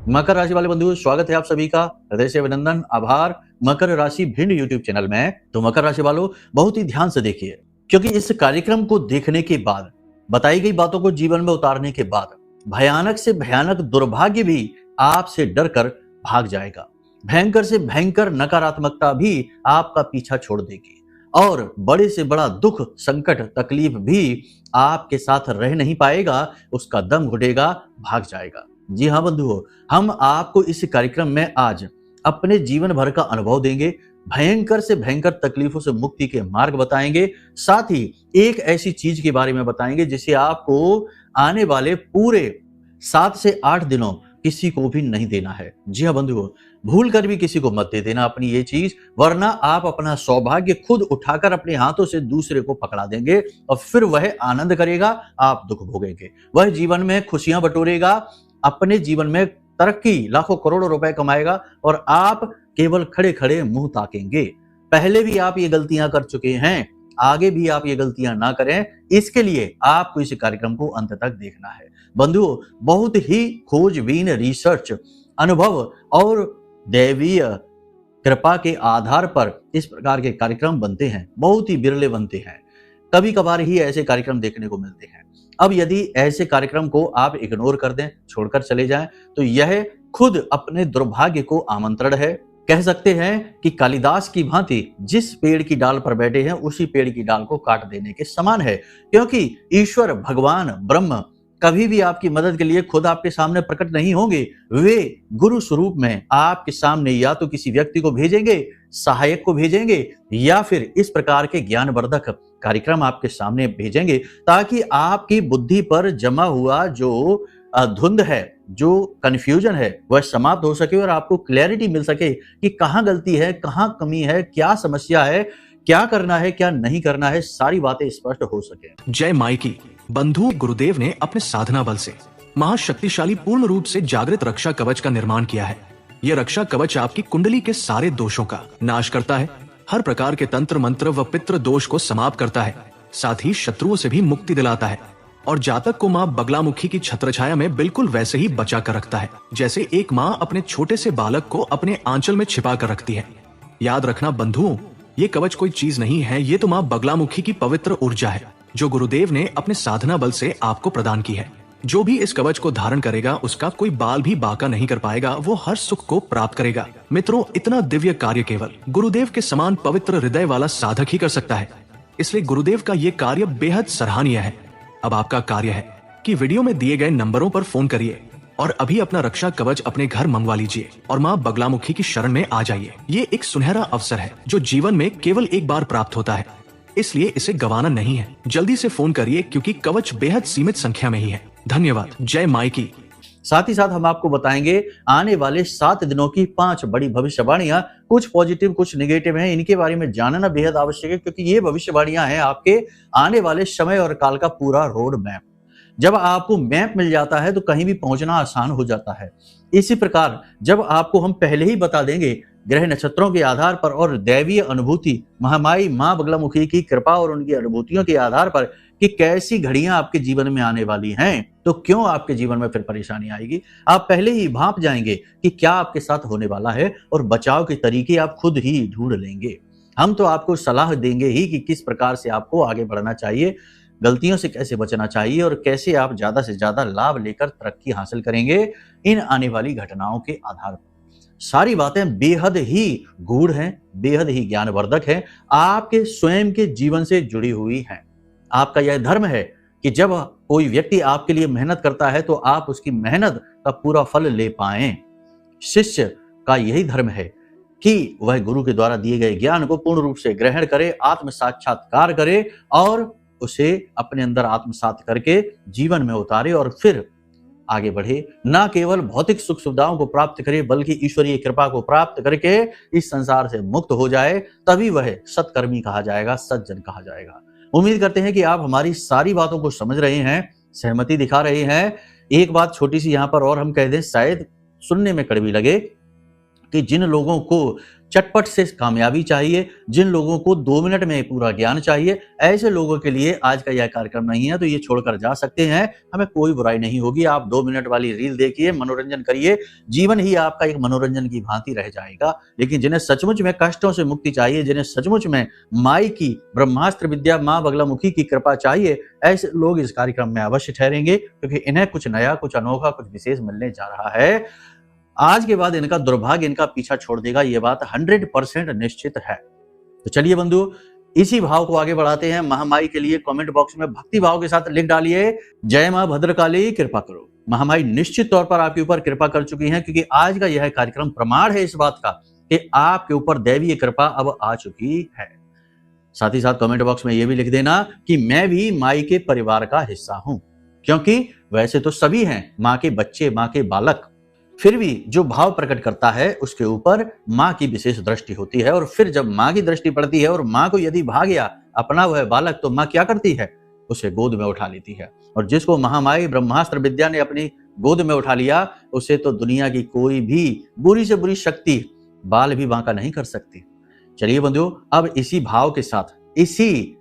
मकर राशि वाले बंधुओं, स्वागत है आप सभी का। हृदय से अभिनंदन, आभार। मकर राशि भिंड यूट्यूब चैनल में तो मकर राशि वालों बहुत ही ध्यान से देखिए, क्योंकि इस कार्यक्रम को देखने के बाद, बताई गई बातों को जीवन में उतारने के बाद भयानक से भयानक दुर्भाग्य भी आपसे डर कर भाग जाएगा। भयंकर से भयंकर नकारात्मकता भी आपका पीछा छोड़ देगी और बड़े से बड़ा दुख, संकट, तकलीफ भी आपके साथ रह नहीं पाएगा, उसका दम घुटेगा, भाग जाएगा। जी हाँ बंधुओं, हम आपको इस कार्यक्रम में आज अपने जीवन भर का अनुभव देंगे, भयंकर से भयंकर तकलीफों से मुक्ति के मार्ग बताएंगे, साथ ही एक ऐसी चीज के बारे में बताएंगे जिसे आपको आने वाले पूरे 7 से 8 दिनों किसी को भी नहीं देना है। जी हाँ बंधुओं, भूल कर भी किसी को मत दे देना अपनी ये चीज, वरना आप अपना सौभाग्य खुद उठाकर अपने हाथों से दूसरे को पकड़ा देंगे और फिर वह आनंद करेगा, आप दुख भोगेंगे। वह जीवन में खुशियां बटोरेगा, अपने जीवन में तरक्की, लाखों करोड़ों रुपए कमाएगा और आप केवल खड़े खड़े मुंह ताकेंगे। पहले भी आप ये गलतियां कर चुके हैं, आगे भी आप ये गलतियां ना करें, इसके लिए आपको इस कार्यक्रम को अंत तक देखना है। बंधुओं, बहुत ही खोजबीन रिसर्च, अनुभव और दैवीय कृपा के आधार पर इस प्रकार के कार्यक्रम बनते हैं, बहुत ही बिरले बनते हैं। कभी कभार ही ऐसे कार्यक्रम देखने को मिलते हैं। अब यदि ऐसे कार्यक्रम को आप इग्नोर कर दें, छोड़कर चले जाएं, तो यह खुद अपने दुर्भाग्य को आमंत्रण है। कह सकते हैं कि कालिदास की भांति जिस पेड़ की डाल पर बैठे हैं उसी पेड़ की डाल को काट देने के समान है, क्योंकि ईश्वर, भगवान, ब्रह्म कभी भी आपकी मदद के लिए खुद आपके सामने प्रकट नहीं होंगे। वे गुरु स्वरूप में आपके सामने या तो किसी व्यक्ति को भेजेंगे, सहायक को भेजेंगे, या फिर इस प्रकार के ज्ञानवर्धक कार्यक्रम आपके सामने भेजेंगे, ताकि आपकी बुद्धि पर जमा हुआ जो धुंध है, जो कंफ्यूजन है, वह समाप्त हो सके और आपको क्लैरिटी मिल सके कि कहाँ गलती है, कहाँ कमी है, क्या समस्या है, क्या करना है, क्या नहीं करना है, सारी बातें स्पष्ट हो सके। जय माई की। बंधु गुरुदेव ने अपने साधना बल से महाशक्तिशाली पूर्ण रूप से जागृत रक्षा कवच का निर्माण किया है। यह रक्षा कवच आपकी कुंडली के सारे दोषों का नाश करता है, हर प्रकार के तंत्र मंत्र व पितृ दोष को समाप्त करता है, साथ ही शत्रुओं से भी मुक्ति दिलाता है और जातक को माँ बगलामुखी की छत्रछाया में बिल्कुल वैसे ही बचा कर रखता है, जैसे एक माँ अपने छोटे से बालक को अपने आंचल में छिपा कर रखती है। याद रखना बंधुओं, ये कवच कोई चीज नहीं है, ये तो माँ बगलामुखी की पवित्र ऊर्जा है जो गुरुदेव ने अपने साधना बल से आपको प्रदान की है। जो भी इस कवच को धारण करेगा उसका कोई बाल भी बाका नहीं कर पाएगा, वो हर सुख को प्राप्त करेगा। मित्रों, इतना दिव्य कार्य केवल गुरुदेव के समान पवित्र हृदय वाला साधक ही कर सकता है, इसलिए गुरुदेव का ये कार्य बेहद सराहनीय है। अब आपका कार्य है कि वीडियो में दिए गए नंबरों पर फोन करिए और अभी अपना रक्षा कवच अपने घर मंगवा लीजिए और माँ बगलामुखी की शरण में आ जाइए। ये एक सुनहरा अवसर है जो जीवन में केवल एक बार प्राप्त होता है, इसलिए इसे गंवाना नहीं है। जल्दी से फोन करिए क्योंकि कवच बेहद सीमित संख्या में ही है। धन्यवाद। जय माई की। साथ ही साथ हम आपको बताएंगे आने वाले 7 दिनों की 5 बड़ी भविष्यवाणियां, कुछ पॉजिटिव कुछ नेगेटिव हैं, इनके बारे में जानना बेहद आवश्यक है, क्योंकि ये भविष्यवाणियां हैं आपके आने वाले समय और काल का पूरा रोड मैप। जब आपको मैप मिल जाता है तो कहीं भी पहुंचना आसान हो जाता है। इसी प्रकार जब आपको हम पहले ही बता देंगे ग्रह नक्षत्रों के आधार पर और दैवीय अनुभूति, महामाई माँ बगलामुखी की कृपा और उनकी अनुभूतियों के आधार पर कि कैसी घड़ियां आपके जीवन में आने वाली हैं, तो क्यों आपके जीवन में फिर परेशानी आएगी, आप पहले ही भांप जाएंगे कि क्या आपके साथ होने वाला है और बचाव के तरीके आप खुद ही ढूंढ लेंगे। हम तो आपको सलाह देंगे ही कि किस प्रकार से आपको आगे बढ़ना चाहिए, गलतियों से कैसे बचना चाहिए और कैसे आप ज्यादा से ज्यादा लाभ लेकर तरक्की हासिल करेंगे इन आने वाली घटनाओं के आधार पर। सारी बातें बेहद ही गूढ़ हैं, बेहद ही ज्ञानवर्धक हैं, आपके स्वयं के जीवन से जुड़ी हुई हैं। आपका यह धर्म है कि जब कोई व्यक्ति आपके लिए मेहनत करता है तो आप उसकी मेहनत का पूरा फल ले पाएं। शिष्य का यही धर्म है कि वह गुरु के द्वारा दिए गए ज्ञान को पूर्ण रूप से ग्रहण करे, आत्म साक्षात्कार करे और उसे अपने अंदर आत्मसात करके जीवन में उतारे और फिर आगे बढ़े। न केवल भौतिक सुख सुविधाओं को प्राप्त करे बल्कि ईश्वरीय कृपा को प्राप्त करके इस संसार से मुक्त हो जाए, तभी वह सत्कर्मी कहा जाएगा, सज्जन कहा जाएगा। उम्मीद करते हैं कि आप हमारी सारी बातों को समझ रहे हैं, सहमति दिखा रहे हैं। एक बात छोटी सी यहाँ पर और हम कह दें, शायद सुनने में कड़वी लगे, कि जिन लोगों को चटपट से कामयाबी चाहिए, जिन लोगों को 2 मिनट में पूरा ज्ञान चाहिए, ऐसे लोगों के लिए आज का यह कार्यक्रम नहीं है, तो ये छोड़कर जा सकते हैं। हमें कोई बुराई नहीं होगी। आप 2 मिनट वाली रील देखिए, मनोरंजन करिए, जीवन ही आपका एक मनोरंजन की भांति रह जाएगा। लेकिन जिन्हें सचमुच में कष्टों से मुक्ति चाहिए, जिन्हें सचमुच में माई की ब्रह्मास्त्र विद्या माँ बगलामुखी की कृपा चाहिए, ऐसे लोग इस कार्यक्रम में अवश्य ठहरेंगे, क्योंकि इन्हें कुछ नया, कुछ अनोखा, कुछ विशेष मिलने जा रहा है। आज के बाद इनका दुर्भाग्य इनका पीछा छोड़ देगा, ये बात 100% निश्चित है। तो चलिए बंधु, इसी भाव को आगे बढ़ाते हैं। महामाई के लिए कमेंट बॉक्स में भक्ति भाव के साथ लिख डालिए, जय मां भद्रकाली कृपा करो। महामाई निश्चित तौर पर आपके ऊपर कृपा कर चुकी हैं, क्योंकि आज का यह कार्यक्रम प्रमाण है इस बात का कि आपके ऊपर दैवीय कृपा अब आ चुकी है। साथ ही साथ कमेंट बॉक्स में यह भी लिख देना कि मैं भी माई के परिवार का हिस्सा हूं, क्योंकि वैसे तो सभी हैं मां के बच्चे, मां के बालक, फिर भी जो भाव प्रकट करता है उसके ऊपर मां की विशेष दृष्टि होती है। और फिर जब मां की दृष्टि पड़ती है और मां को यदि भा गया अपना वह बालक, तो मां क्या करती है? उसे गोद में उठा लेती है। और जिसको महामाई ब्रह्मास्त्र विद्या ने अपनी गोद में उठा लिया, उसे तो दुनिया की कोई भी बुरी से बुरी शक्ति बाल भी बांका नहीं कर सकती। चलिए बंधुओं, अब इसी भाव के साथ, इसी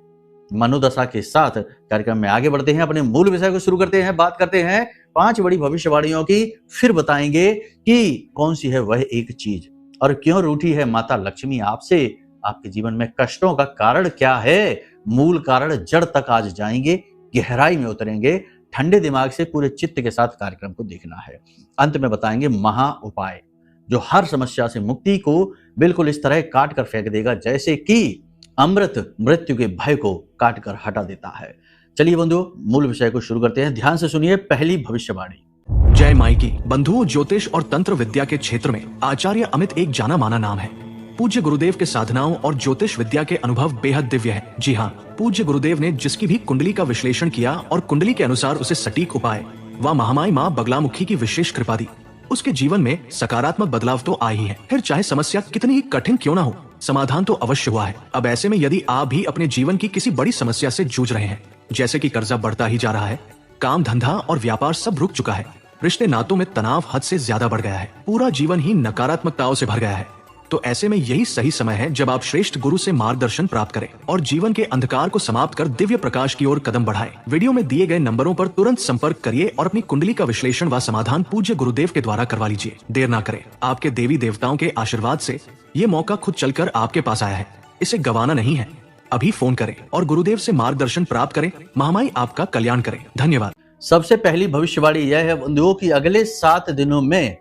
मनोदशा के साथ कार्यक्रम में आगे बढ़ते हैं, अपने मूल विषय को शुरू करते हैं। बात करते हैं 5 बड़ी भविष्यवाणियों की, फिर बताएंगे कि कौन सी है वह एक चीज और क्यों रूठी है माता लक्ष्मी आपसे, आपके जीवन में कष्टों का कारण क्या है, मूल कारण जड़ तक आज जाएंगे, गहराई में उतरेंगे। ठंडे दिमाग से पूरे चित्त के साथ कार्यक्रम को देखना है। अंत में बताएंगे महा उपाय, जो हर समस्या से मुक्ति को बिल्कुल इस तरह काट कर फेंक देगा जैसे कि अमृत मृत्यु के भय को काट कर हटा देता है। चलिए बंधुओं, मूल विषय को शुरू करते हैं। ध्यान से सुनिए पहली भविष्यवाणी। जय माई की। बंधुओं, ज्योतिष और तंत्र विद्या के क्षेत्र में आचार्य अमित एक जाना माना नाम है। पूज्य गुरुदेव के साधनाओं और ज्योतिष विद्या के अनुभव बेहद दिव्य है। जी हाँ, पूज्य गुरुदेव ने जिसकी भी कुंडली का विश्लेषण किया और कुंडली के अनुसार उसे सटीक उपाय व महामाई माँ बगलामुखी की विशेष कृपा दी, उसके जीवन में सकारात्मक बदलाव तो आ ही है। फिर चाहे समस्या कितनी ही कठिन क्यों ना हो, समाधान तो अवश्य हुआ है। अब ऐसे में यदि आप भी अपने जीवन की किसी बड़ी समस्या से जूझ रहे हैं, जैसे कि कर्जा बढ़ता ही जा रहा है, काम धंधा और व्यापार सब रुक चुका है, रिश्ते नातों में तनाव हद से ज्यादा बढ़ गया है, पूरा जीवन ही नकारात्मकताओं से भर गया है, तो ऐसे में यही सही समय है जब आप श्रेष्ठ गुरु से मार्गदर्शन प्राप्त करें और जीवन के अंधकार को समाप्त कर दिव्य प्रकाश की ओर कदम बढ़ाएं। वीडियो में दिए गए नंबरों पर तुरंत संपर्क करिए और अपनी कुंडली का विश्लेषण व समाधान पूज्य गुरुदेव के द्वारा करवा लीजिए। देर ना करें, आपके देवी देवताओं के आशीर्वाद से ये मौका खुद चलकर आपके पास आया है, इसे गंवाना नहीं है। अभी फोन करें और गुरुदेव से मार्गदर्शन प्राप्त करें। महामाई आपका कल्याण करें। धन्यवाद। सबसे पहली भविष्यवाणी यह है बंधुओं की अगले 7 दिनों में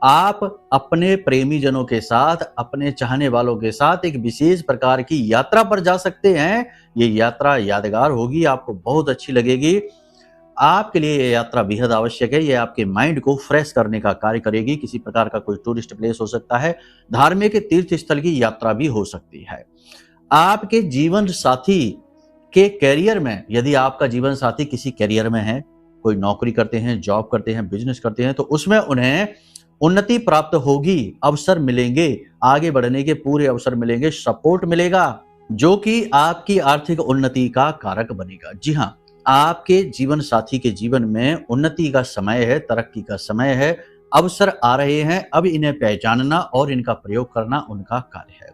आप अपने प्रेमी जनों के साथ, अपने चाहने वालों के साथ एक विशेष प्रकार की यात्रा पर जा सकते हैं। ये यात्रा यादगार होगी, आपको बहुत अच्छी लगेगी। आपके लिए ये यात्रा बेहद आवश्यक है। ये आपके माइंड को फ्रेश करने का कार्य करेगी। किसी प्रकार का कोई टूरिस्ट प्लेस हो सकता है, धार्मिक तीर्थ स्थल की यात्रा भी हो सकती है। आपके जीवन साथी के कैरियर में, यदि आपका जीवन साथी किसी कैरियर में है, कोई नौकरी करते हैं, जॉब करते हैं, बिजनेस करते हैं, तो उसमें उन्हें उन्नति प्राप्त होगी, अवसर मिलेंगे, आगे बढ़ने के पूरे अवसर मिलेंगे, सपोर्ट मिलेगा, जो कि आपकी आर्थिक उन्नति का कारक बनेगा। जी हाँ, आपके जीवन साथी के जीवन में उन्नति का समय है, तरक्की का समय है, अवसर आ रहे हैं। अब इन्हें पहचानना और इनका प्रयोग करना उनका कार्य है।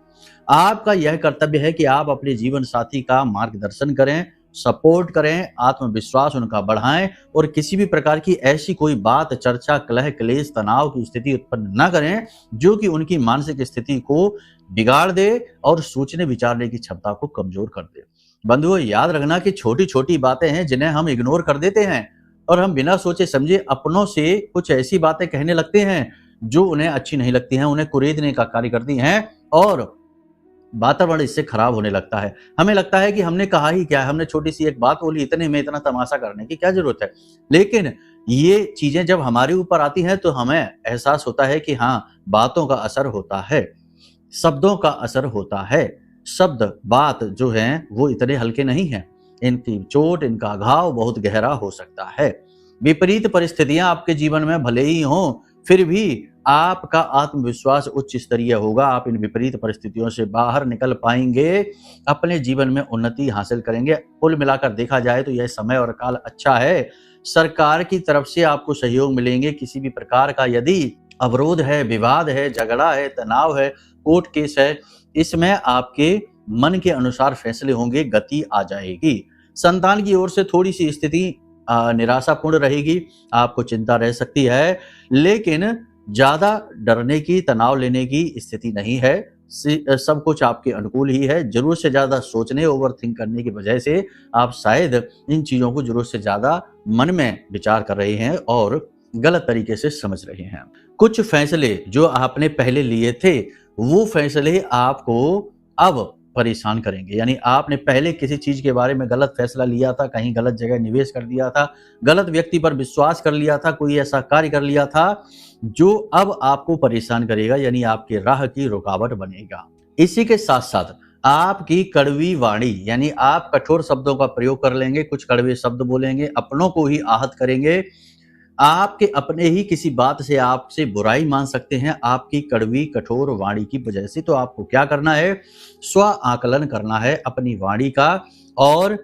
आपका यह कर्तव्य है कि आप अपने जीवन साथी का मार्गदर्शन करें, सपोर्ट करें, आत्मविश्वास उनका बढ़ाएं और किसी भी प्रकार की ऐसी कोई बात, चर्चा, कलह, क्लेश, तनाव की स्थिति उत्पन्न न करें जो कि उनकी मानसिक स्थिति को बिगाड़ दे और सोचने विचारने की क्षमता को कमजोर कर दे। बंधुओं, याद रखना कि छोटी छोटी बातें हैं जिन्हें हम इग्नोर कर देते हैं और हम बिना सोचे समझे अपनों से कुछ ऐसी बातें कहने लगते हैं जो उन्हें अच्छी नहीं लगती हैं, उन्हें कुरेदने का कार्य करती हैं और वातावरण इससे खराब होने लगता है। हमें लगता है कि हमने कहा ही क्या है, हमने छोटी सी एक बात बोली, इतने में इतना तमाशा करने की क्या जरूरत है। लेकिन ये चीजें जब हमारे ऊपर आती हैं तो हमें एहसास होता है कि हाँ, बातों का असर होता है, शब्दों का असर होता है। शब्द, बात जो है वो इतने हल्के नहीं हैं, इनकी चोट, इनका घाव बहुत गहरा हो सकता है। विपरीत परिस्थितियां आपके जीवन में भले ही हों, फिर भी आपका आत्मविश्वास उच्च स्तरीय होगा। आप इन विपरीत परिस्थितियों से बाहर निकल पाएंगे, अपने जीवन में उन्नति हासिल करेंगे। कुल मिलाकर देखा जाए तो यह समय और काल अच्छा है। सरकार की तरफ से आपको सहयोग मिलेंगे। किसी भी प्रकार का यदि अवरोध है, विवाद है, झगड़ा है, तनाव है, कोर्ट केस है, इसमें आपके मन के अनुसार फैसले होंगे, गति आ जाएगी। संतान की ओर से थोड़ी सी स्थिति निराशापूर्ण रहेगी, आपको चिंता रह सकती है, लेकिन ज्यादा डरने की, तनाव लेने की स्थिति नहीं है। सब कुछ आपके अनुकूल ही है। जरूरत से ज्यादा सोचने, ओवर थिंक करने की वजह से आप शायद इन चीजों को जरूरत से ज्यादा मन में विचार कर रहे हैं और गलत तरीके से समझ रहे हैं। कुछ फैसले जो आपने पहले लिए थे, वो फैसले आपको अब परेशान करेंगे। यानी आपने पहले किसी चीज के बारे में गलत फैसला लिया था, कहीं गलत जगह निवेश कर दिया था, गलत व्यक्ति पर विश्वास कर लिया था, कोई ऐसा कार्य कर लिया था जो अब आपको परेशान करेगा, यानी आपके राह की रुकावट बनेगा। इसी के साथ साथ आपकी कड़वी वाणी, यानी आप कठोर शब्दों का प्रयोग कर लेंगे, कुछ कड़वे शब्द बोलेंगे, अपनों को ही आहत करेंगे, आपके अपने ही किसी बात से आपसे बुराई मान सकते हैं आपकी कड़वी कठोर वाणी की वजह से। तो आपको क्या करना है, स्व आकलन करना है अपनी वाणी का, और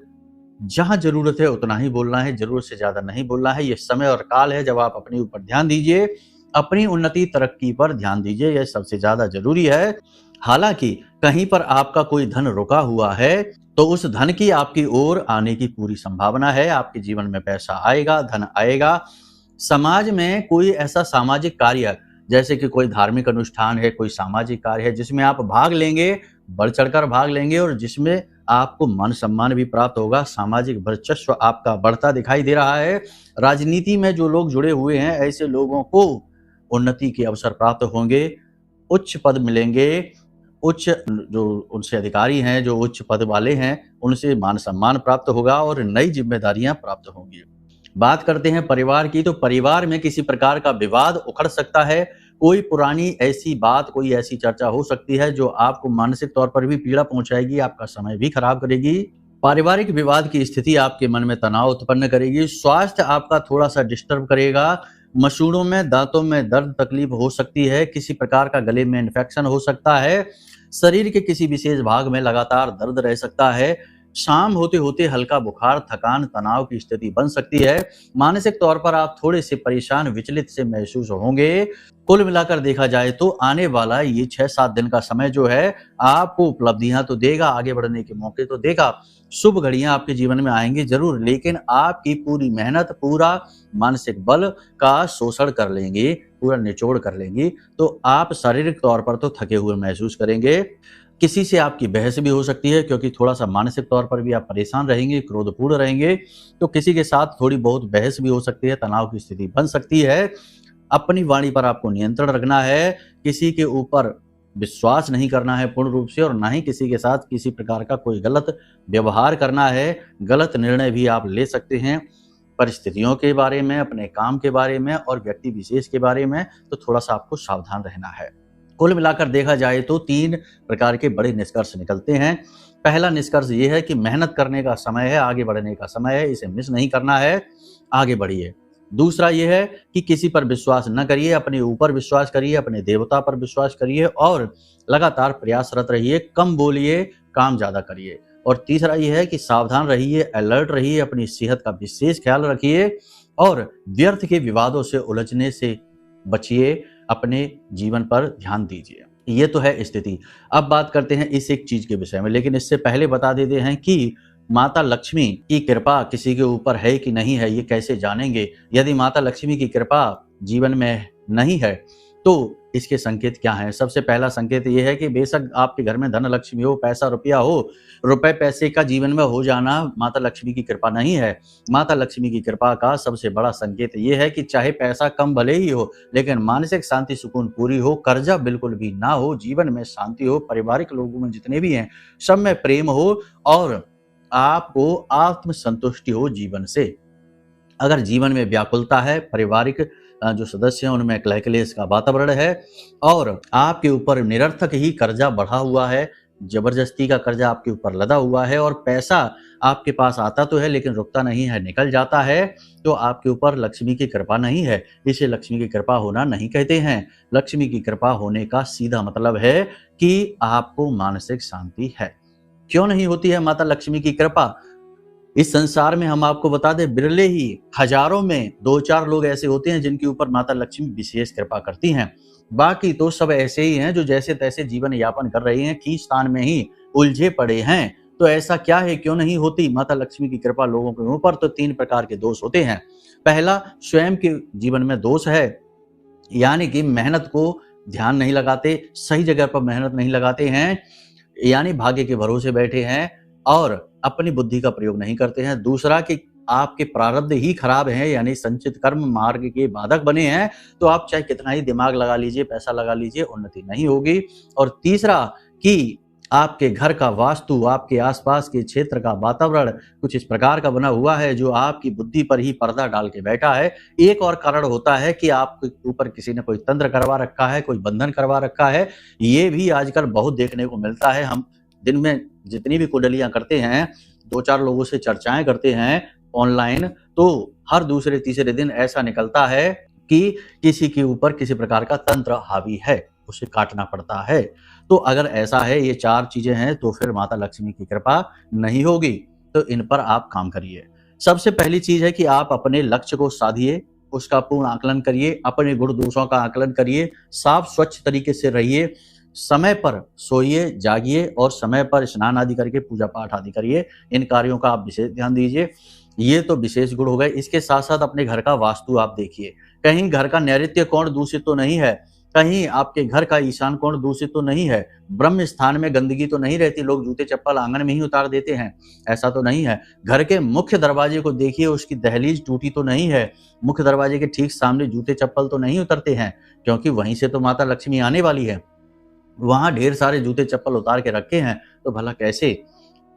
जहां जरूरत है उतना ही बोलना है, जरूरत से ज्यादा नहीं बोलना है। यह समय और काल है जब आप अपने ऊपर ध्यान दीजिए, अपनी उन्नति तरक्की पर ध्यान दीजिए, यह सबसे ज्यादा जरूरी है। हालांकि कहीं पर आपका कोई धन रुका हुआ है तो उस धन की आपकी ओर आने की पूरी संभावना है। आपके जीवन में पैसा आएगा, धन आएगा। समाज में कोई ऐसा सामाजिक कार्य, जैसे कि कोई धार्मिक अनुष्ठान है, कोई सामाजिक कार्य है जिसमें आप भाग लेंगे, बढ़ चढ़कर भाग लेंगे और जिसमें आपको मान सम्मान भी प्राप्त होगा, सामाजिक वर्चस्व आपका बढ़ता दिखाई दे रहा है। राजनीति में जो लोग जुड़े हुए हैं, ऐसे लोगों को उन्नति के अवसर प्राप्त होंगे, उच्च पद मिलेंगे, उच्च जो उनसे अधिकारी हैं, जो उच्च पद वाले हैं, उनसे मान सम्मान प्राप्त होगा और नई जिम्मेदारियां प्राप्त होंगी। बात करते हैं परिवार की, तो परिवार में किसी प्रकार का विवाद उखड़ सकता है। कोई पुरानी ऐसी बात, कोई ऐसी चर्चा हो सकती है जो आपको मानसिक तौर पर भी पीड़ा पहुंचाएगी, आपका समय भी खराब करेगी। पारिवारिक विवाद की स्थिति आपके मन में तनाव उत्पन्न करेगी। स्वास्थ्य आपका थोड़ा सा डिस्टर्ब करेगा। मसूड़ों में, दांतों में दर्द तकलीफ हो सकती है। किसी प्रकार का गले में इन्फेक्शन हो सकता है। शरीर के किसी विशेष भाग में लगातार दर्द रह सकता है। शाम होते होते हल्का बुखार, थकान, तनाव की स्थिति बन सकती है। मानसिक तौर पर आप थोड़े से परेशान, विचलित से महसूस होंगे। कुल मिलाकर देखा जाए तो आने वाला ये 6-7 दिन का समय जो है, आपको उपलब्धियां तो देगा, आगे बढ़ने के मौके तो देगा, शुभ घड़ियां आपके जीवन में आएंगी जरूर, लेकिन आपकी पूरी मेहनत, पूरा मानसिक बल का शोषण कर लेंगी, पूरा निचोड़ कर लेंगी। तो आप शारीरिक तौर पर तो थके हुए महसूस करेंगे। किसी से आपकी बहस भी हो सकती है, क्योंकि थोड़ा सा मानसिक तौर पर भी आप परेशान रहेंगे, क्रोधपूर्ण रहेंगे, तो किसी के साथ थोड़ी बहुत बहस भी हो सकती है, तनाव की स्थिति बन सकती है। अपनी वाणी पर आपको नियंत्रण रखना है। किसी के ऊपर विश्वास नहीं करना है पूर्ण रूप से, और ना ही किसी के साथ किसी प्रकार का कोई गलत व्यवहार करना है। गलत निर्णय भी आप ले सकते हैं परिस्थितियों के बारे में, अपने काम के बारे में और व्यक्ति विशेष के बारे में, तो थोड़ा सा आपको सावधान रहना है। कुल मिलाकर देखा जाए तो 3 प्रकार के बड़े निष्कर्ष निकलते हैं। पहला निष्कर्ष ये है कि मेहनत करने का समय है, आगे बढ़ने का समय है, इसे मिस नहीं करना है, आगे बढ़िए। दूसरा ये है कि किसी पर विश्वास न करिए, अपने ऊपर विश्वास करिए, अपने देवता पर विश्वास करिए और लगातार प्रयासरत रहिए, कम बोलिए, काम ज्यादा करिए। और तीसरा ये है कि सावधान रहिए, अलर्ट रहिए, अपनी सेहत का विशेष ख्याल रखिए और व्यर्थ के विवादों से उलझने से बचिए, अपने जीवन पर ध्यान दीजिए। ये तो है स्थिति। अब बात करते हैं इस एक चीज के विषय में, लेकिन इससे पहले बता देते हैं कि माता लक्ष्मी की कृपा किसी के ऊपर है कि नहीं है, ये कैसे जानेंगे। यदि माता लक्ष्मी की कृपा जीवन में नहीं है तो इसके संकेत क्या हैं। सबसे पहला संकेत ये है कि बेशक आपके घर में धन लक्ष्मी हो, पैसा रुपया हो, रुपए पैसे का जीवन में हो जाना माता लक्ष्मी की कृपा नहीं है। माता लक्ष्मी की कृपा का सबसे बड़ा संकेत ये है कि चाहे पैसा कम भले ही हो, लेकिन मानसिक शांति सुकून पूरी हो, कर्जा बिल्कुल भी ना हो, जीवन में शांति हो, पारिवारिक लोगों में जितने भी हैं सब में प्रेम हो और आपको आत्म संतुष्टि हो जीवन से। अगर जीवन में व्याकुलता है, पारिवारिक जो सदस्य हैं उनमें क्लेश क्लेश का वातावरण है और आपके ऊपर निरर्थक ही कर्जा बढ़ा हुआ है, जबरदस्ती का कर्जा आपके ऊपर लदा हुआ है और पैसा आपके पास आता तो है लेकिन रुकता नहीं है, निकल जाता है, तो आपके ऊपर लक्ष्मी की कृपा नहीं है। इसे लक्ष्मी की कृपा होना नहीं कहते हैं। लक्ष्मी की कृपा होने का सीधा मतलब है कि आपको मानसिक शांति है। क्यों नहीं होती है माता लक्ष्मी की कृपा? इस संसार में हम आपको बता दें, बिरले ही हजारों में 2-4 लोग ऐसे होते हैं जिनके ऊपर माता लक्ष्मी विशेष कृपा करती हैं। बाकी तो सब ऐसे ही हैं जो जैसे तैसे जीवन यापन कर रहे हैं, खींचतान में ही उलझे पड़े हैं। तो ऐसा क्या है, क्यों नहीं होती माता लक्ष्मी की कृपा लोगों के ऊपर? तो 3 प्रकार के दोष होते हैं। पहला, स्वयं के जीवन में दोष है, यानी कि मेहनत को ध्यान नहीं लगाते, सही जगह पर मेहनत नहीं लगाते हैं, यानी भाग्य के भरोसे बैठे हैं और अपनी बुद्धि का प्रयोग नहीं करते हैं। दूसरा कि आपके प्रारब्ध ही खराब हैं, यानी संचित कर्म मार्ग के बाधक बने हैं, तो आप चाहे कितना ही दिमाग लगा लीजिए, पैसा लगा लीजिए, उन्नति नहीं होगी। और तीसरा कि आपके घर का वास्तु, आपके आसपास के क्षेत्र का वातावरण कुछ इस प्रकार का बना हुआ है जो आपकी बुद्धि पर ही पर्दा डाल के बैठा है। एक और कारण होता है कि आपके ऊपर किसी ने कोई तंत्र करवा रखा है, कोई बंधन करवा रखा है। ये भी आजकल बहुत देखने को मिलता है। हम दिन में जितनी भी कुंडलियां करते हैं, 2-4 लोगों से चर्चाएं करते हैं ऑनलाइन, तो हर दूसरे तीसरे दिन ऐसा निकलता है कि किसी के ऊपर किसी प्रकार का तंत्र हावी है, उसे काटना पड़ता है। तो अगर ऐसा है, ये 4 चीजें हैं, तो फिर माता लक्ष्मी की कृपा नहीं होगी। तो इन पर आप काम करिए। सबसे पहली चीज है कि आप अपने लक्ष्य को साधिए, उसका पूर्ण आकलन करिए, अपने गुण दोषों का आकलन करिए, साफ स्वच्छ तरीके से रहिए, समय पर सोइए, जागिए और समय पर स्नान आदि करके पूजा पाठ आदि करिए। इन कार्यों का आप विशेष ध्यान दीजिए। ये तो विशेष गुण हो गए। इसके साथ साथ अपने घर का वास्तु आप देखिए, कहीं घर का नैऋत्य कोण दूषित तो नहीं है, कहीं आपके घर का ईशान कोण दूषित तो नहीं है, ब्रह्म स्थान में गंदगी तो नहीं रहती, लोग जूते चप्पल आंगन में ही उतार देते हैं, ऐसा तो नहीं है। घर के मुख्य दरवाजे को देखिए, उसकी दहलीज टूटी तो नहीं है, मुख्य दरवाजे के ठीक सामने जूते चप्पल तो नहीं उतरते हैं, क्योंकि वहीं से तो माता लक्ष्मी आने वाली है। वहां ढेर सारे जूते चप्पल उतार के रखे हैं, तो भला कैसे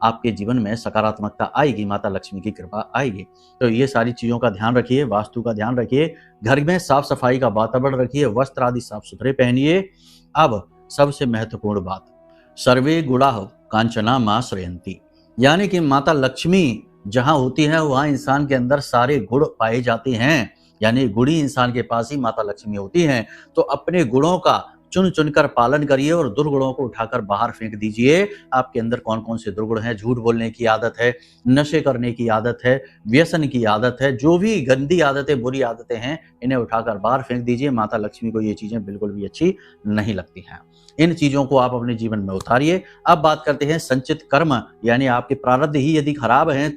आपके जीवन में सकारात्मकता आएगी, माता लक्ष्मी की कृपा आएगी। तो ये सारी चीजों का ध्यान रखिए, वास्तु का ध्यान रखिए, घर में साफ सफाई का वातावरण रखिए, वस्त्र आदि साफ सुथरे पहनिए। अब सबसे महत्वपूर्ण बात, सर्वे गुणा कांचना मां श्रयंती, यानी कि माता लक्ष्मी जहां होती है वहां इंसान के अंदर सारे गुण पाए जाते हैं, यानी गुणी इंसान के पास ही माता लक्ष्मी होती हैं। तो अपने गुणों का चुन चुनकर पालन करिए और दुर्गुणों को उठाकर बाहर फेंक दीजिए। आपके अंदर कौन कौन से दुर्गुण हैं? झूठ बोलने की आदत है, नशे करने की आदत है, व्यसन की आदत है, जो भी गंदी आदतें, बुरी आदतें हैं, इन्हें उठाकर बाहर फेंक दीजिए। माता लक्ष्मी को ये चीजें बिल्कुल भी अच्छी नहीं लगती हैं। इन चीजों को आप अपने जीवन में उतारिए। अब बात करते हैं संचित कर्म, यानी आपके प्रारब्ध ही यदि खराब हैं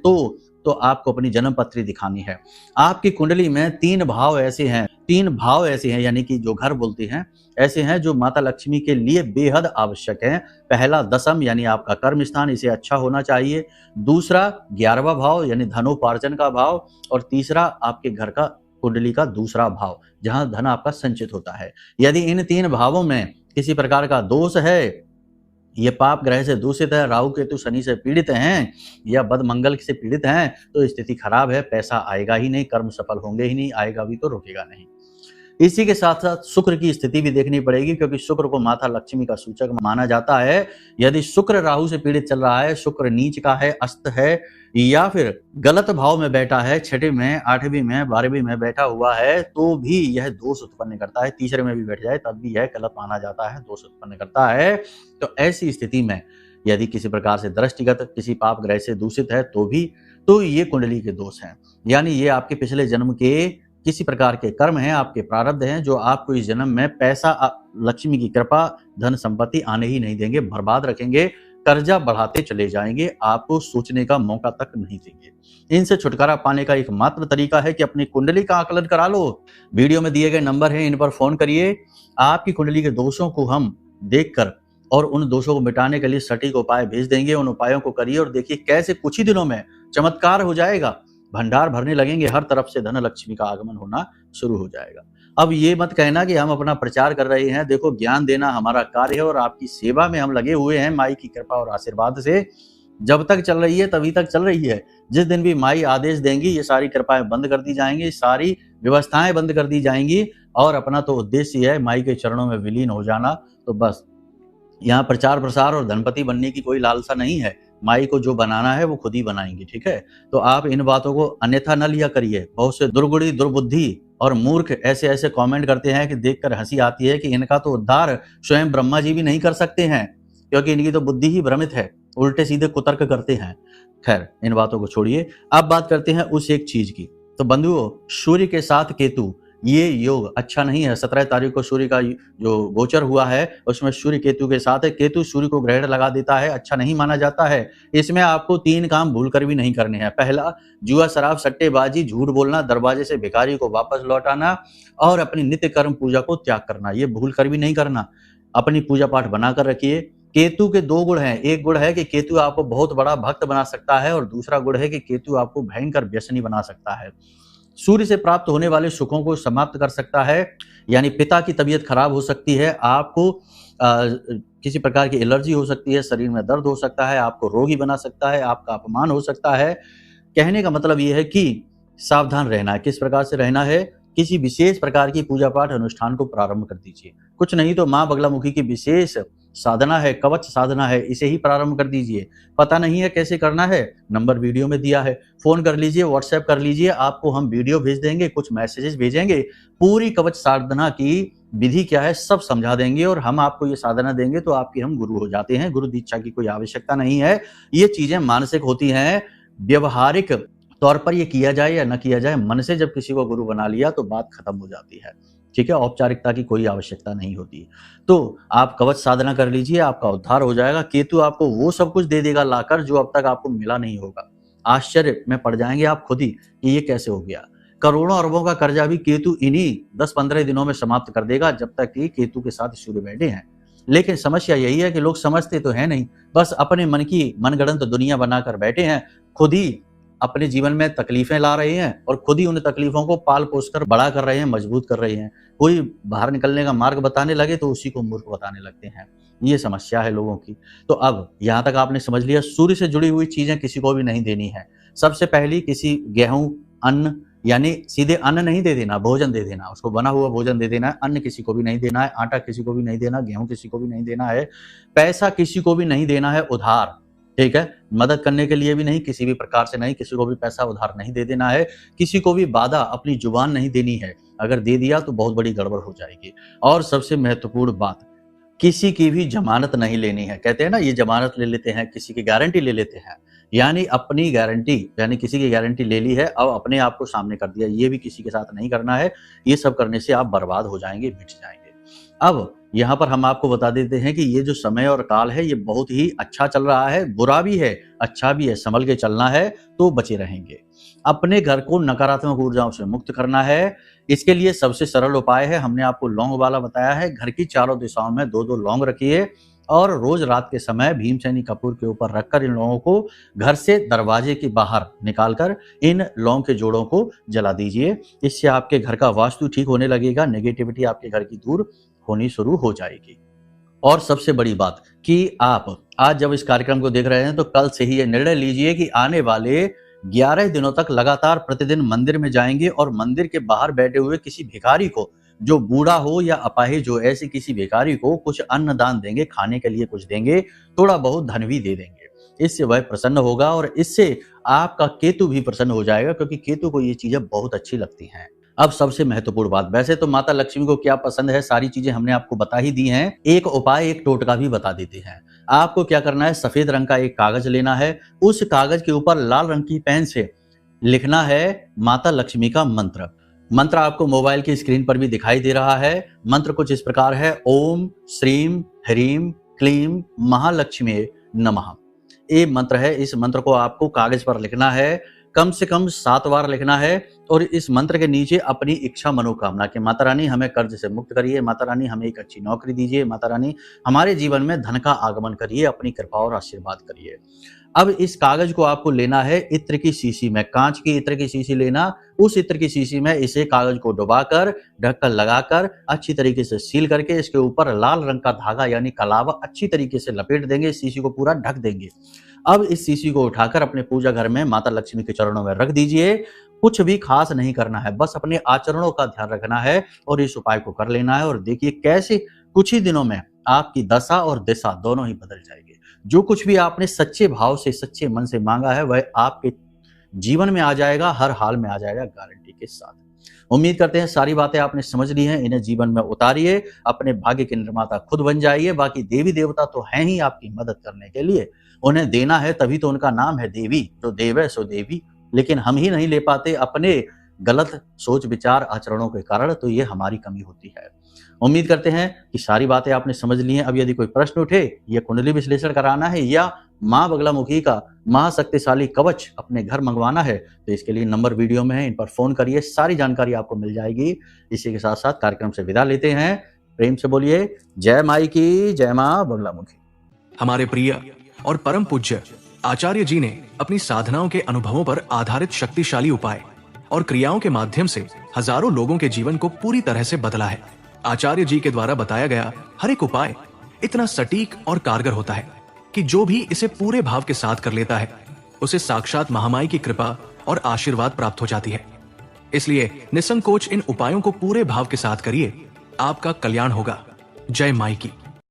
तो आपको अपनी जन्म पत्री दिखानी है। आपकी कुंडली में 3 भाव ऐसे हैं, यानी कि जो घर बोलते हैं, ऐसे हैं जो माता लक्ष्मी के लिए बेहद आवश्यक हैं। पहला दशम, यानी आपका कर्म स्थान, इसे अच्छा होना चाहिए। दूसरा 11वां भाव, यानी धनोपार्जन का भाव। और तीसरा आपके घर का कुंडली का दूसरा भाव, जहां धन आपका संचित होता है। यदि इन 3 भावों में किसी प्रकार का दोष है, ये पाप ग्रह से दूषित है, राहु केतु शनि से पीड़ित हैं या बद मंगल से पीड़ित हैं, तो स्थिति खराब है, पैसा आएगा ही नहीं, कर्म सफल होंगे ही नहीं, आएगा भी तो रुकेगा नहीं। इसी के साथ साथ शुक्र की स्थिति भी देखनी पड़ेगी, क्योंकि शुक्र को माता लक्ष्मी का सूचक माना जाता है। यदि शुक्र राहु से पीड़ित चल रहा है, शुक्र नीच का है, अस्त है, या फिर गलत भाव में बैठा है, 6वीं में, 8वीं में, 12वीं में बैठा हुआ है, तो भी यह दोष उत्पन्न करता है। तीसरे में भी बैठ जाए तब भी यह गलत माना जाता है, दोष उत्पन्न करता है। तो ऐसी स्थिति में यदि किसी प्रकार से दृष्टिगत किसी पाप ग्रह से दूषित है तो ये कुंडली के दोष हैं, यानी ये आपके पिछले जन्म के किसी प्रकार के कर्म हैं, आपके प्रारब्ध हैं, जो आपको इस जन्म में पैसा, लक्ष्मी की कृपा, धन संपत्ति आने ही नहीं देंगे, बर्बाद रखेंगे, कर्जा बढ़ाते चले जाएंगे, आपको सोचने का मौका तक नहीं देंगे। इनसे छुटकारा पाने का एकमात्र तरीका है कि अपनी कुंडली का आकलन करा लो। वीडियो में दिए गए नंबर हैं, इन पर फोन करिए। आपकी कुंडली के दोषों को हम देखकर और उन दोषों को मिटाने के लिए सटीक उपाय भेज देंगे। उन उपायों को करिए और देखिए कैसे कुछ ही दिनों में चमत्कार हो जाएगा, भंडार भरने लगेंगे, हर तरफ से धन लक्ष्मी का आगमन होना शुरू हो जाएगा। अब ये मत कहना कि हम अपना प्रचार कर रहे हैं, देखो ज्ञान देना हमारा कार्य है और आपकी सेवा में हम लगे हुए हैं। माई की कृपा और आशीर्वाद से जब तक चल रही है तभी तक चल रही है। जिस दिन भी माई आदेश देंगी, ये सारी कृपाएं बंद कर दी जाएंगी, सारी व्यवस्थाएं बंद कर दी जाएंगी और अपना तो उद्देश्य है माई के चरणों में विलीन हो जाना। तो बस यहाँ प्रचार प्रसार और धनपति बनने की कोई लालसा नहीं है। माई को जो बनाना है वो खुद ही बनाएंगे, ठीक है। तो आप इन बातों को अन्यथा न लिया करिए। बहुत से दुर्गुणी, दुर्बुद्धि और मूर्ख ऐसे ऐसे कमेंट करते हैं कि देखकर हंसी आती है कि इनका तो उद्धार स्वयं ब्रह्मा जी भी नहीं कर सकते हैं, क्योंकि इनकी तो बुद्धि ही भ्रमित है। उल्टे सीधे कुतर्क करते हैं। खैर, इन बातों को छोड़िए, अब बात करते हैं उस एक चीज की। तो बंधुओं, सूर्य के साथ केतु, ये योग अच्छा नहीं है। 17 तारीख को सूर्य का जो गोचर हुआ है उसमें सूर्य केतु के साथ है। केतु सूर्य को ग्रहण लगा देता है, अच्छा नहीं माना जाता है। इसमें आपको 3 काम भूल कर भी नहीं करने हैं। पहला, जुआ, शराब, सट्टेबाजी, झूठ बोलना, दरवाजे से भिखारी को वापस लौटाना और अपनी नित्य कर्म पूजा को त्याग करना, ये भूल कर भी नहीं करना। अपनी पूजा पाठ बनाकर रखिए। केतु के 2 गुण हैं। एक गुण है कि केतु आपको बहुत बड़ा भक्त बना सकता है और दूसरा गुण है कि केतु आपको भयंकर व्यसनी बना सकता है। सूर्य से प्राप्त होने वाले सुखों को समाप्त कर सकता है, यानी पिता की तबीयत खराब हो सकती है, आपको किसी प्रकार की एलर्जी हो सकती है, शरीर में दर्द हो सकता है, आपको रोगी बना सकता है, आपका अपमान हो सकता है। कहने का मतलब ये है कि सावधान रहना है। किस प्रकार से रहना है? किसी विशेष प्रकार की पूजा पाठ अनुष्ठान को प्रारंभ कर दीजिए। कुछ नहीं तो माँ बगलामुखी की विशेष साधना है, कवच साधना है, इसे ही प्रारंभ कर दीजिए। पता नहीं है कैसे करना है? नंबर वीडियो में दिया है, फोन कर लीजिए, व्हाट्सएप कर लीजिए, आपको हम वीडियो भेज देंगे, कुछ मैसेजेस भेजेंगे, पूरी कवच साधना की विधि क्या है सब समझा देंगे और हम आपको ये साधना देंगे तो आपके हम गुरु हो जाते हैं। गुरु दीक्षा की कोई आवश्यकता नहीं है। ये चीजें मानसिक होती हैं। व्यवहारिक तौर पर ये किया जाए या न किया जाए, मन से जब किसी को गुरु बना लिया तो बात खत्म हो जाती है। ठीक है, औपचारिकता की कोई आवश्यकता नहीं होती। तो आप कवच साधना कर लीजिए, आपका उद्धार हो जाएगा। केतु आपको वो सब कुछ दे देगा लाकर जो अब तक आपको मिला नहीं होगा। आश्चर्य में पड़ जाएंगे आप खुद ही कि ये कैसे हो गया। करोड़ों अरबों का कर्जा भी केतु इन्हीं 10-15 दिनों में समाप्त कर देगा, जब तक कि केतु के साथ सूर्य बैठे हैं। लेकिन समस्या यही है कि लोग समझते तो है नहीं, बस अपने मन की मनगढ़ंत दुनिया बनाकर बैठे हैं। खुद ही अपने जीवन में तकलीफें ला रहे हैं और खुद ही उन तकलीफों को पाल पोस कर बड़ा कर रहे हैं, मजबूत कर रहे हैं। कोई बाहर निकलने का मार्ग बताने लगे तो उसी को मूर्ख बताने लगते हैं। ये समस्या है लोगों की। तो अब यहाँ तक आपने समझ लिया, सूर्य से जुड़ी हुई चीजें किसी को भी नहीं देनी है। सबसे पहली, किसी गेहूं, अन्न, यानी सीधे अन्न नहीं दे देना, भोजन दे देना, उसको बना हुआ भोजन दे देना है। अन्न किसी को भी नहीं देना है, आटा किसी को भी नहीं देना, गेहूं किसी को भी नहीं देना है, पैसा किसी को भी नहीं देना है उधार। ठीक है, मदद करने के लिए भी नहीं, किसी भी प्रकार से नहीं, किसी को भी पैसा उधार नहीं दे देना है। किसी को भी वादा, अपनी जुबान नहीं देनी है। अगर दे दिया तो बहुत बड़ी गड़बड़ हो जाएगी। और सबसे महत्वपूर्ण बात, किसी की भी जमानत नहीं लेनी है। कहते हैं ना, ये जमानत ले लेते हैं, किसी की गारंटी ले लेते हैं, यानी अपनी गारंटी, यानी किसी की गारंटी ले ली है, अब अपने आप को सामने कर दिया, ये भी किसी के साथ नहीं करना है। ये सब करने से आप बर्बाद हो जाएंगे, मिट जाएंगे। अब यहाँ पर हम आपको बता देते हैं कि ये जो समय और काल है ये बहुत ही अच्छा चल रहा है, बुरा भी है, अच्छा भी है। संभल के चलना है तो बचे रहेंगे। अपने घर को नकारात्मक ऊर्जाओं से मुक्त करना है। इसके लिए सबसे सरल उपाय है, हमने आपको लौंग वाला बताया है। घर की चारों दिशाओं में 2-2 लौंग रखिए और रोज रात के समय भीमसेनी कपूर के ऊपर रखकर इन लौंगों को घर से दरवाजे के बाहर निकालकर इन लौंग के जोड़ों को जला दीजिए। इससे आपके घर का वास्तु ठीक होने लगेगा, नेगेटिविटी आपके घर की दूर होनी शुरू हो जाएगी। और सबसे बड़ी बात कि आप आज जब इस कार्यक्रम को देख रहे हैं तो कल से ही ये निर्णय लीजिए कि आने वाले 11 दिनों तक लगातार प्रतिदिन मंदिर में जाएंगे और मंदिर के बाहर बैठे हुए किसी भिखारी को, जो बूढ़ा हो या अपाहिज हो, ऐसे किसी भिखारी को कुछ अन्न दान देंगे, खाने के लिए कुछ देंगे, थोड़ा बहुत धन भी दे देंगे। इससे वह प्रसन्न होगा और इससे आपका केतु भी प्रसन्न हो जाएगा, क्योंकि केतु को ये चीजें बहुत अच्छी लगती हैं। अब सबसे महत्वपूर्ण बात, वैसे तो माता लक्ष्मी को क्या पसंद है सारी चीजें हमने आपको बता ही दी हैं। एक उपाय, एक टोटका भी बता देते हैं। आपको क्या करना है, सफेद रंग का एक कागज लेना है। उस कागज के ऊपर लाल रंग की पेन से लिखना है माता लक्ष्मी का मंत्र। मंत्र आपको मोबाइल की स्क्रीन पर भी दिखाई दे रहा है। मंत्र कुछ इस प्रकार है, ओम श्रीम ह्रीम क्लीम महालक्ष्मी नमः। ये मंत्र है। इस मंत्र को आपको कागज पर लिखना है, कम से कम 7 बार लिखना है और इस मंत्र के नीचे अपनी इच्छा मनोकामना के, माता रानी हमें कर्ज से मुक्त करिए, माता रानी हमें एक अच्छी नौकरी दीजिए, माता रानी हमारे जीवन में धन का आगमन करिए, अपनी कृपा और आशीर्वाद करिए। अब इस कागज को आपको लेना है इत्र की शीशी में, कांच की इत्र की शीशी लेना। उस इत्र की शीशी में इसे कागज को डुबाकर, ढक्कन लगाकर, अच्छी तरीके से सील करके इसके ऊपर लाल रंग का धागा यानी कलावा अच्छी तरीके से लपेट देंगे, इस शीशी को पूरा ढक देंगे। अब इस शीशी को उठाकर अपने पूजा घर में माता लक्ष्मी के चरणों में रख दीजिए। कुछ भी खास नहीं करना है, बस अपने आचरणों का ध्यान रखना है और इस उपाय को कर लेना है। और देखिए कैसे कुछ ही दिनों में आपकी दशा और दिशा दोनों ही बदल जाएगी। जो कुछ भी आपने सच्चे भाव से, सच्चे मन से मांगा है वह आपके जीवन में आ जाएगा, हर हाल में आ जाएगा, गारंटी के साथ। उम्मीद करते हैं सारी बातें आपने समझ ली हैं, इन्हें जीवन में उतारिए, अपने भाग्य के निर्माता खुद बन जाइए। बाकी देवी देवता तो हैं ही आपकी मदद करने के लिए, उन्हें देना है तभी तो उनका नाम है देवी, जो देव है सो देवी। लेकिन हम ही नहीं ले पाते अपने गलत सोच विचार आचरणों के कारण, तो ये हमारी कमी होती है। उम्मीद करते हैं कि सारी बातें आपने समझ ली हैं। अब यदि कोई प्रश्न उठे, ये कुंडली विश्लेषण कराना है या माँ बगलामुखी का महाशक्तिशाली कवच अपने घर मंगवाना है, तो इसके लिए नंबर वीडियो में है, इन पर फोन करिए, सारी जानकारी आपको मिल जाएगी। इसी के साथ साथ कार्यक्रम से विदा लेते हैं। प्रेम से बोलिए जय माई की, जय माँ बगलामुखी। हमारे प्रिय और परम पूज्य आचार्य जी ने अपनी साधनाओं के अनुभवों पर आधारित शक्तिशाली उपाय और क्रियाओं के माध्यम से हजारों लोगों के जीवन को पूरी तरह से बदला है। आचार्य जी के द्वारा बताया गया हर एक उपाय इतना सटीक और कारगर होता है कि जो भी इसे पूरे भाव के साथ कर लेता है, उसे साक्षात महामाई की कृपा और आशीर्वाद प्राप्त हो जाती है। इसलिए निसंकोच इन उपायों को पूरे भाव के साथ करिए, आपका कल्याण होगा। जय माई की।